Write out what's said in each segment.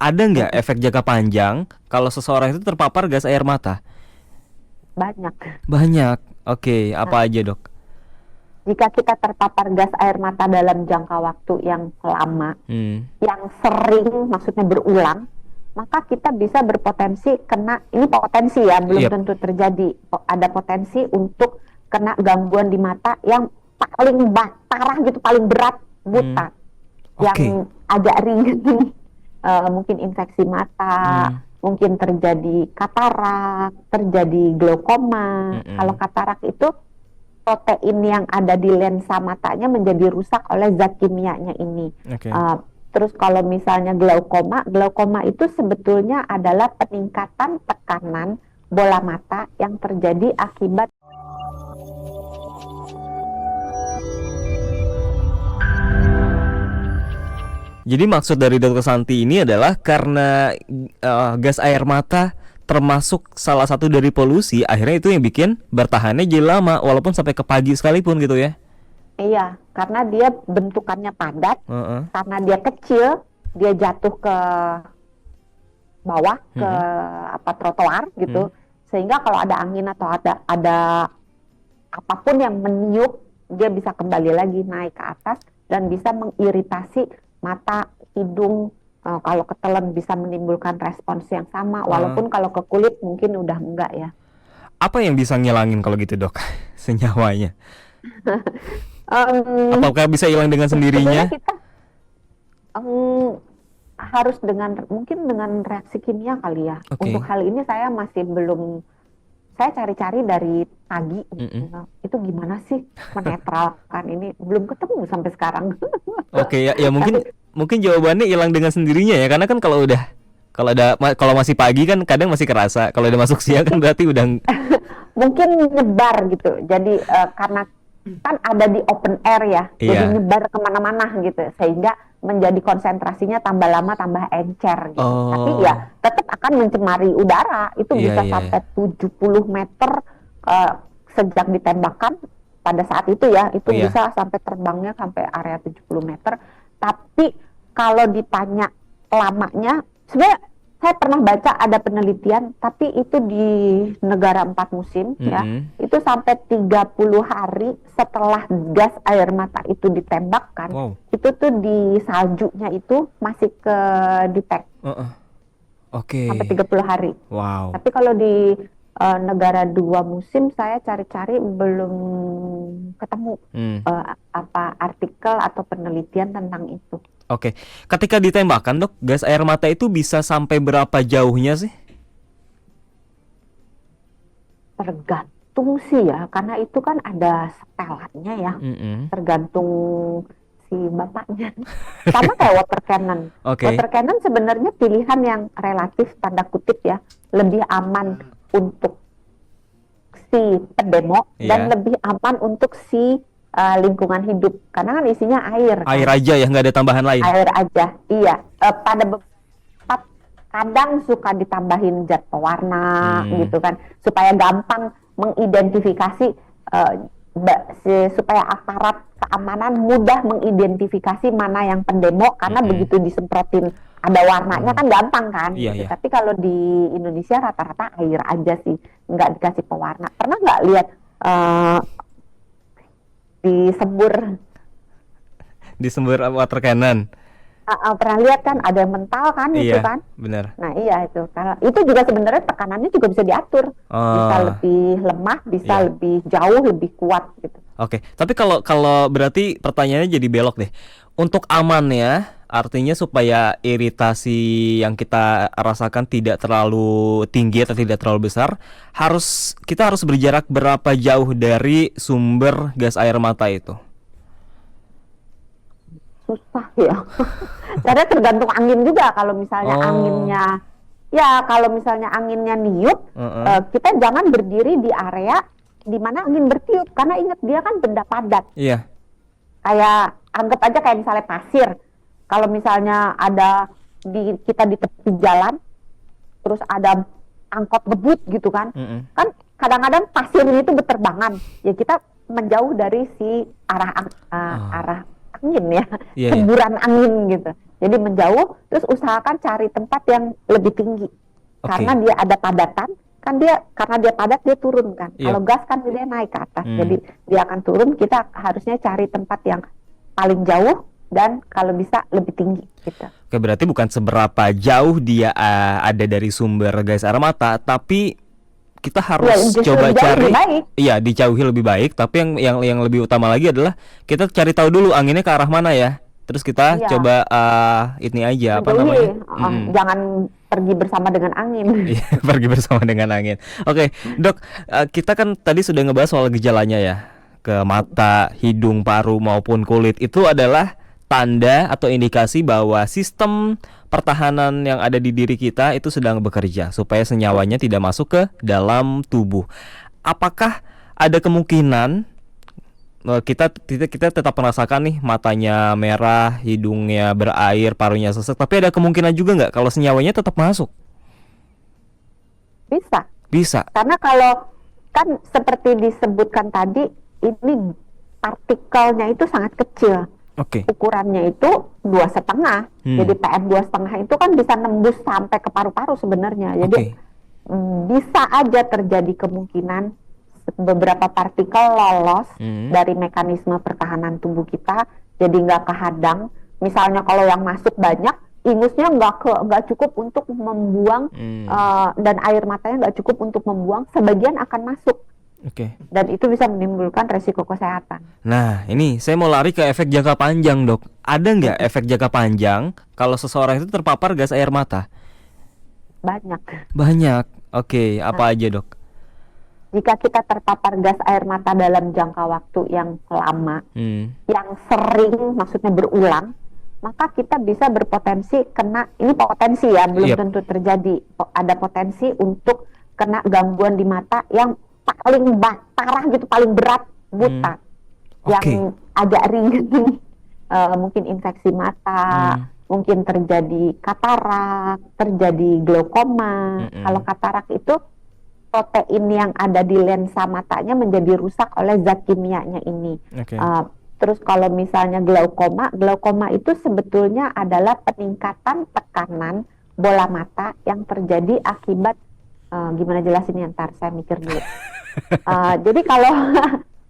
ada nggak efek jangka panjang kalau seseorang itu terpapar gas air mata? Banyak. Banyak. Oke, Nah, apa aja dok? jika kita terpapar gas air mata dalam jangka waktu yang lama, Hmm. yang sering, maksudnya berulang, maka kita bisa berpotensi kena, ini potensi ya, belum Yep. tentu terjadi. Ada potensi untuk kena gangguan di mata yang paling parah gitu, paling berat, Hmm. buta. Oke. Yang agak ringan, mungkin infeksi mata, Hmm. mungkin terjadi katarak, terjadi glaukoma. Kalau Mm-mm. katarak itu protein yang ada di lensa matanya menjadi rusak oleh zat kimianya ini. Oke. Uh, Terus kalau misalnya glaukoma, glaukoma itu sebetulnya adalah peningkatan tekanan bola mata yang terjadi akibat. Jadi maksud dari Dokter Santi ini adalah karena gas air mata termasuk salah satu dari polusi, akhirnya itu yang bikin bertahannya jadi lama walaupun sampai ke pagi sekalipun gitu ya. Iya, karena dia bentukannya padat, Heeh. karena dia kecil, dia jatuh ke bawah, ke Mm-mm. apa trotoar Mm. gitu, sehingga kalau ada angin atau ada apapun yang meniup, dia bisa kembali lagi naik ke atas dan bisa mengiritasi mata, hidung. Kalau ketelan bisa menimbulkan respons yang sama, Eh, walaupun kalau ke kulit mungkin udah enggak ya. apa yang bisa ngilangin kalau gitu dok? Senyawanya. Em, Apakah bisa hilang dengan Sebenarnya sendirinya? kita em, harus dengan mungkin dengan reaksi kimia kali ya. Untuk Oke. hal ini saya masih belum, saya cari-cari dari pagi, Mm-mm. itu gimana sih menetralkan ini, belum ketemu sampai sekarang. Oke ya, ya Nanti mungkin mungkin jawabannya hilang dengan sendirinya ya karena kan kalau masih pagi kan kadang masih kerasa kalau udah masuk siang kan berarti udah mungkin nyebar gitu. Jadi karena kan ada di open air ya, jadi iya. nyebar kemana-mana gitu, sehingga menjadi konsentrasinya tambah lama tambah encer gitu. Tapi Oh, ya tetap akan mencemari udara, itu iya bisa iya iya. sampai 70 meter eh, sejak ditembakkan pada saat itu ya, itu Oh iya. bisa sampai terbangnya sampai area 70 meter. Tapi kalau ditanya lamanya, sebenarnya saya pernah baca ada penelitian, tapi itu di negara 4 musim ya, Mm-mm. itu sampai 30 hari setelah gas air mata itu ditembakkan, Wow. itu tuh di saljunya itu masih ke detect Heeh. Oke. sampai 30 hari. Wow. Tapi kalau di negara 2 musim saya cari-cari belum ketemu Hmm. apa artikel atau penelitian tentang itu. Oke. Ketika ditembakkan, Dok, gas air mata itu bisa sampai berapa jauhnya sih? Tergantung sih ya, karena itu kan ada setelannya ya, Mm-mm. tergantung si bapaknya. Sama kayak water cannon. Oke. Water cannon sebenarnya pilihan yang relatif tanda kutip ya, lebih aman untuk si pendemo dan Iya. lebih aman untuk si lingkungan hidup. Karena kan isinya air Air kan, aja ya, nggak ada tambahan lain. air aja. Iya, pada beberapa kadang suka ditambahin zat pewarna Hmm. gitu kan, supaya gampang mengidentifikasi, eh, supaya aparat keamanan mudah mengidentifikasi mana yang pendemo, karena Mm-mm. begitu disemprotin ada warnanya Oh. kan gampang kan Iya gitu. ya. Tapi kalau di Indonesia rata-rata air aja sih, nggak dikasih pewarna. Pernah nggak lihat eh, disembur, Di sumber water cannon. pernah lihat kan ada yang mental kan itu Iya, kan. benar. Nah iya itu, kalau itu juga sebenarnya tekanannya juga bisa diatur, bisa Oh, lebih lemah, bisa iya. lebih jauh, lebih kuat gitu. Oke, tapi kalau kalau berarti pertanyaannya jadi belok deh. Untuk amannya, artinya supaya iritasi yang kita rasakan tidak terlalu tinggi atau tidak terlalu besar, kita harus berjarak berapa jauh dari sumber gas air mata itu? Susah ya, karena tergantung angin juga. Kalau misalnya Oh, anginnya, ya kalau misalnya anginnya niup, heeh. kita jangan berdiri di area di mana angin bertiup, karena ingat dia kan benda padat. Iya. Kayak anggap aja kayak misalnya pasir. Kalau misalnya ada kita di tepi jalan, terus ada angkot ngebut gitu kan, Mm-mm. kan kadang-kadang pasirnya itu berterbangan, ya kita menjauh dari si arah Oh, arah angin ya, iya ya. semburan angin gitu. Jadi menjauh, terus usahakan cari tempat yang lebih tinggi. Karena Oke. dia ada padatan, kan dia karena dia padat dia turun kan. Iya. Kalau gas kan dia naik ke atas. Hmm. Jadi dia akan turun, kita harusnya cari tempat yang paling jauh dan kalau bisa lebih tinggi gitu. Oke, berarti bukan seberapa jauh dia ada dari sumber gas air mata, tapi kita Ya, harus justru coba jauh lebih cari, baik. iya, dijauhi lebih baik. Tapi yang lebih utama lagi adalah kita cari tahu dulu anginnya ke arah mana ya. Terus kita Iya, coba ini aja apa namanya? menjauhi. Jangan pergi bersama dengan angin. Iya, pergi bersama dengan angin. Oke, dok, kita kan tadi sudah ngebahas soal gejalanya ya, ke mata, hidung, paru maupun kulit. Itu adalah tanda atau indikasi bahwa sistem pertahanan yang ada di diri kita itu sedang bekerja supaya senyawanya tidak masuk ke dalam tubuh. Apakah ada kemungkinan kita tetap merasakan nih matanya merah, hidungnya berair, parunya sesek, tapi ada kemungkinan juga nggak kalau senyawanya tetap masuk? Bisa. Bisa. Karena kalau kan seperti disebutkan tadi, ini partikelnya itu sangat kecil. Oke. Ukurannya itu 2,5. Jadi PM2,5 itu kan bisa nembus sampai ke paru-paru sebenarnya. Jadi Oke. bisa aja terjadi kemungkinan beberapa partikel lolos dari mekanisme pertahanan tubuh kita, jadi nggak kehadang. Misalnya kalau yang masuk banyak, ingusnya nggak cukup untuk membuang dan air matanya nggak cukup untuk membuang, sebagian akan masuk. Oke. Dan itu bisa menimbulkan resiko kesehatan. Nah, ini saya mau lari ke efek jangka panjang, dok. Ada nggak efek jangka panjang kalau seseorang itu terpapar gas air mata? Banyak. Banyak. Oke, Nah, apa aja, dok? jika kita terpapar gas air mata dalam jangka waktu yang lama, yang sering, maksudnya berulang, maka kita bisa berpotensi kena, ini potensi ya, belum Yep. tentu terjadi. Ada potensi untuk kena gangguan di mata yang paling parah gitu, paling berat, buta. Yang Oke. agak ringan, mungkin infeksi mata, mungkin terjadi katarak, terjadi glaukoma. Kalau katarak itu protein yang ada di lensa matanya menjadi rusak oleh zat kimianya ini. Oke. Terus kalau misalnya glaukoma itu sebetulnya adalah peningkatan tekanan bola mata yang terjadi akibat gimana jelasinnya, ntar saya mikir dulu. Jadi kalau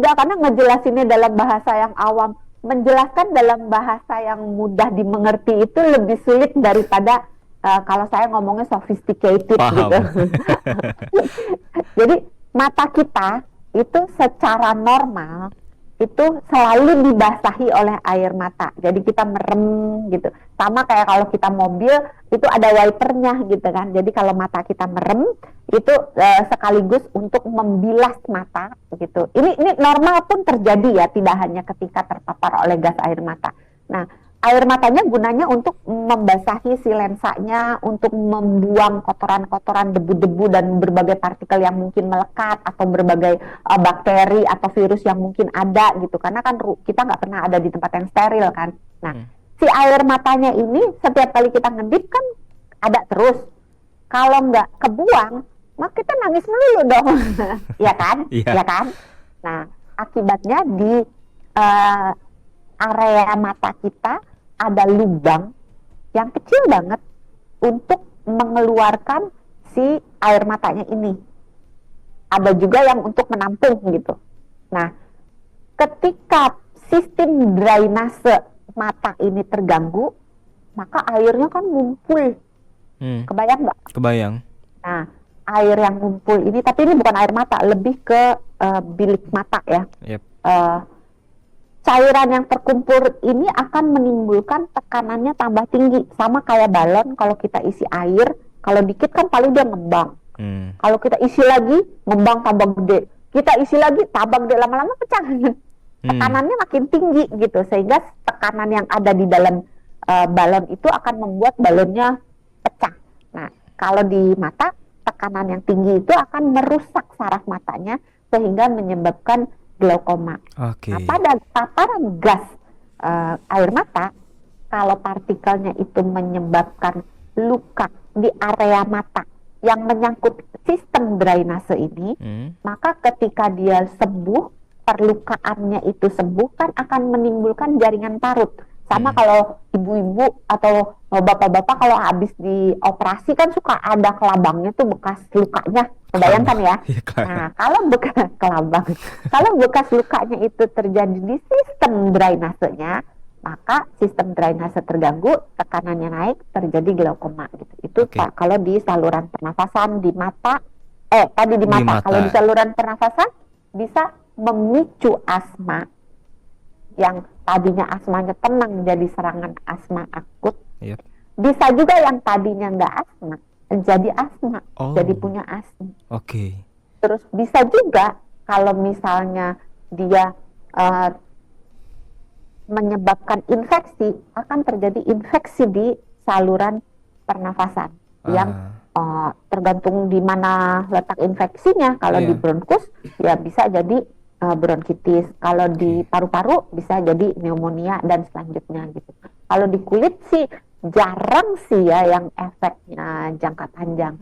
nggak, karena ngejelasinnya dalam bahasa yang awam, menjelaskan dalam bahasa yang mudah dimengerti itu lebih sulit daripada kalau saya ngomongnya sophisticated Paham. gitu. Jadi mata kita itu secara normal itu selalu dibasahi oleh air mata. Jadi kita merem gitu. Sama kayak kalau kita mobil itu ada wipernya gitu kan. Jadi kalau mata kita merem itu sekaligus untuk membilas mata gitu. Ini normal pun terjadi ya, tidak hanya ketika terpapar oleh gas air mata. Nah, air matanya gunanya untuk membasahi si lensanya, untuk membuang kotoran-kotoran, debu-debu dan berbagai partikel yang mungkin melekat, atau berbagai bakteri atau virus yang mungkin ada gitu. Karena kan kita nggak pernah ada di tempat yang steril kan. Nah, si air matanya ini setiap kali kita ngedip kan ada terus. Kalau nggak kebuang, maka kita nangis melulu dong, ya kan? Iya. Ya kan? Nah, akibatnya di area mata kita ada lubang yang kecil banget untuk mengeluarkan si air matanya ini. Ada juga yang untuk menampung gitu. Nah, ketika sistem drainase mata ini terganggu, maka airnya kan ngumpul. Kebayang nggak? Kebayang. Nah, air yang ngumpul ini, tapi ini bukan air mata, lebih ke bilik mata ya. Yep. Cairan yang terkumpul ini akan menimbulkan tekanannya tambah tinggi. Sama kayak balon, kalau kita isi air, kalau dikit kan paling dia ngembang. Kalau kita isi lagi, ngembang tambah gede. Kita isi lagi, tambah gede, lama-lama pecah. Tekanannya makin tinggi gitu, sehingga tekanan yang ada di dalam balon itu akan membuat balonnya pecah. Nah, kalau di mata, tekanan yang tinggi itu akan merusak saraf matanya, sehingga menyebabkan glaukoma. Oke. Nah, pada paparan gas air mata, kalau partikelnya itu menyebabkan luka di area mata yang menyangkut sistem drainase ini, maka ketika dia sembuh, perlukaannya itu sembuh kan akan menimbulkan jaringan parut. Sama kalau ibu-ibu atau bapak-bapak kalau habis dioperasi kan suka ada kelabangnya tuh bekas lukanya. Kebayangkan ya? Iya, Nah, kalau bekas kelabang, kalau bekas lukanya itu terjadi di sistem drainasenya, maka sistem drainase terganggu, tekanannya naik, terjadi glaukoma gitu. Itu Oke. Pak, kalau di saluran pernafasan, di mata, tadi di Di mata. Kalau di mata. saluran pernafasan bisa memicu asma yang tadinya asmanya tenang jadi serangan asma akut. Yep. Bisa juga yang tadinya nggak asma jadi asma, jadi Oh, punya asma. oke. Terus bisa juga kalau misalnya dia eh, menyebabkan infeksi, akan terjadi infeksi di saluran pernafasan yang tergantung di mana letak infeksinya. Kalau di Iya. bronkus ya bisa jadi bronkitis, kalau di Oke. paru-paru bisa jadi pneumonia dan selanjutnya gitu. Kalau di kulit sih jarang sih ya yang efeknya jangka panjang.